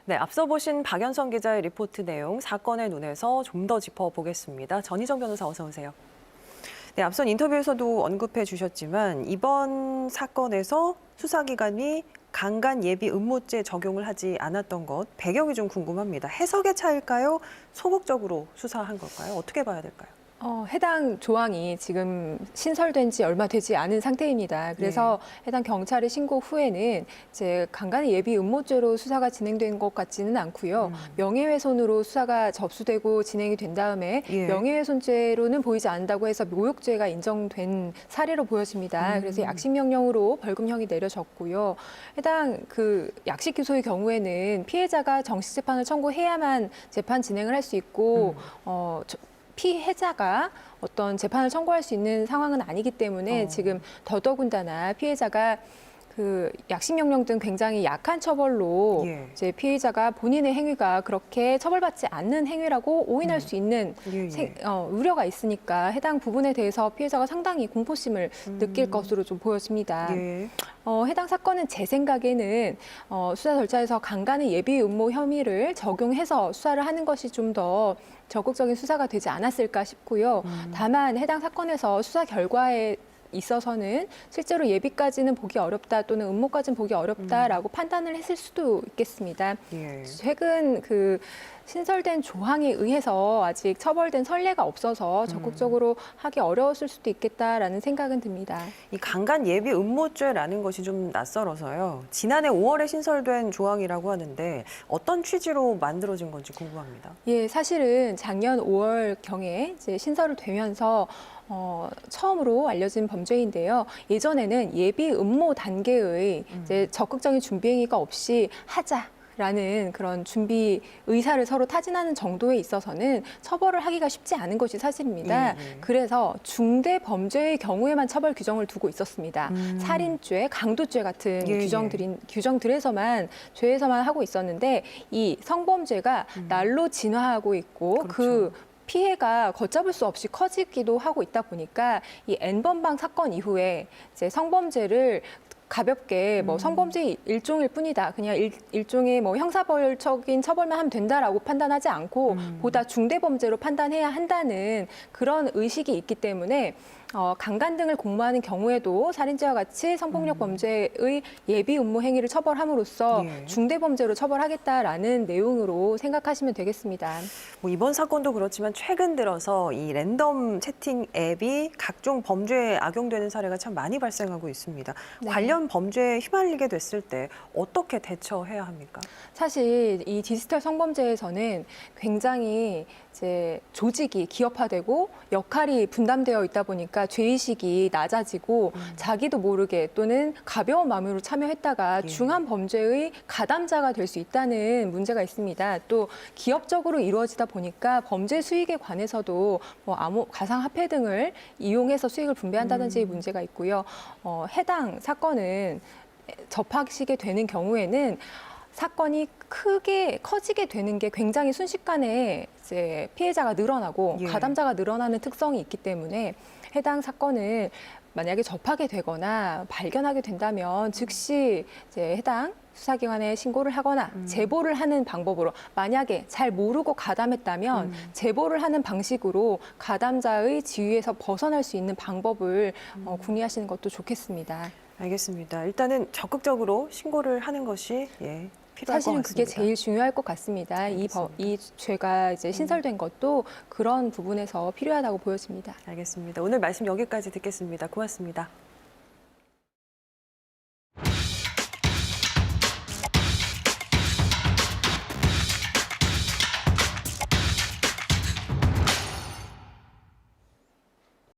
네, 앞서 보신 박연성 기자의 리포트 내용 사건의 눈에서 좀 더 짚어보겠습니다. 전희정 변호사 어서 오세요. 네, 앞선 인터뷰에서도 언급해 주셨지만 이번 사건에서 수사기관이 강간 예비 음모죄 적용을 하지 않았던 것 배경이 좀 궁금합니다. 해석의 차일까요? 소극적으로 수사한 걸까요? 어떻게 봐야 될까요? 해당 조항이 지금 신설된 지 얼마 되지 않은 상태입니다. 그래서 해당 경찰의 신고 후에는 이제 강간의 예비 음모죄로 수사가 진행된 것 같지는 않고요. 명예훼손으로 수사가 접수되고 진행이 된 다음에 명예훼손죄로는 보이지 않는다고 해서 모욕죄가 인정된 사례로 보여집니다. 그래서 약식명령으로 벌금형이 내려졌고요. 해당 그 약식 기소의 경우에는 피해자가 정식재판을 청구해야만 재판 진행을 할 수 있고 피해자가 어떤 재판을 청구할 수 있는 상황은 아니기 때문에 지금 더더군다나 피해자가 그 약식명령 등 굉장히 약한 처벌로 이제 피해자가 본인의 행위가 그렇게 처벌받지 않는 행위라고 오인할 수 있는 우려가 있으니까 해당 부분에 대해서 피해자가 상당히 공포심을 느낄 것으로 좀 보여집니다. 해당 사건은 제 생각에는 수사 절차에서 강간의 예비 음모 혐의를 적용해서 수사를 하는 것이 좀 더 적극적인 수사가 되지 않았을까 싶고요. 다만 해당 사건에서 수사 결과에 있어서는 실제로 예비까지는 보기 어렵다 또는 음모까지는 보기 어렵다라고 판단을 했을 수도 있겠습니다. 최근 그 신설된 조항에 의해서 아직 처벌된 선례가 없어서 적극적으로 하기 어려웠을 수도 있겠다라는 생각은 듭니다. 이 강간 예비 음모죄라는 것이 좀 낯설어서요. 지난해 5월에 신설된 조항이라고 하는데 어떤 취지로 만들어진 건지 궁금합니다. 예, 사실은 작년 5월경에 이제 신설을 되면서 처음으로 알려진 범죄인데요. 예전에는 예비 음모 단계의 이제 적극적인 준비 행위가 없이 하자라는 그런 준비 의사를 서로 타진하는 정도에 있어서는 처벌을 하기가 쉽지 않은 것이 사실입니다. 그래서 중대 범죄의 경우에만 처벌 규정을 두고 있었습니다. 살인죄, 강도죄 같은 규정들에서만 죄에서만 하고 있었는데 이 성범죄가 날로 진화하고 있고 그 피해가 걷잡을 수 없이 커지기도 하고 있다 보니까 이 N번방 사건 이후에 이제 성범죄를 가볍게 뭐 성범죄 일종일 뿐이다. 그냥 일종의 뭐 형사벌적인 처벌만 하면 된다라고 판단하지 않고 보다 중대범죄로 판단해야 한다는 그런 의식이 있기 때문에 강간 등을 공모하는 경우에도 살인죄와 같이 성폭력 범죄의 예비 음모 행위를 처벌함으로써 중대범죄로 처벌하겠다라는 내용으로 생각하시면 되겠습니다. 뭐 이번 사건도 그렇지만 최근 들어서 이 랜덤 채팅 앱이 각종 범죄에 악용되는 사례가 참 많이 발생하고 있습니다. 관련 범죄에 휘말리게 됐을 때 어떻게 대처해야 합니까? 사실 이 디지털 성범죄에서는 굉장히 이제 조직이 기업화되고 역할이 분담되어 있다 보니까 죄의식이 낮아지고 자기도 모르게 또는 가벼운 마음으로 참여했다가 중한 범죄의 가담자가 될 수 있다는 문제가 있습니다. 또 기업적으로 이루어지다 보니까 범죄 수익에 관해서도 뭐 가상화폐 등을 이용해서 수익을 분배한다든지 문제가 있고요. 해당 사건은 접하시게 되는 경우에는 사건이 크게 커지게 되는 게 굉장히 순식간에 이제 피해자가 늘어나고 가담자가 늘어나는 특성이 있기 때문에 해당 사건을 만약에 접하게 되거나 발견하게 된다면 즉시 이제 해당 수사기관에 신고를 하거나 제보를 하는 방법으로 만약에 잘 모르고 가담했다면 제보를 하는 방식으로 가담자의 지위에서 벗어날 수 있는 방법을 궁리하시는 것도 좋겠습니다. 알겠습니다. 일단은 적극적으로 신고를 하는 것이 필요할 것 같습니다. 사실은 그게 제일 중요할 것 같습니다. 이 죄가 이제 신설된 것도 그런 부분에서 필요하다고 보여집니다. 알겠습니다. 오늘 말씀 여기까지 듣겠습니다. 고맙습니다.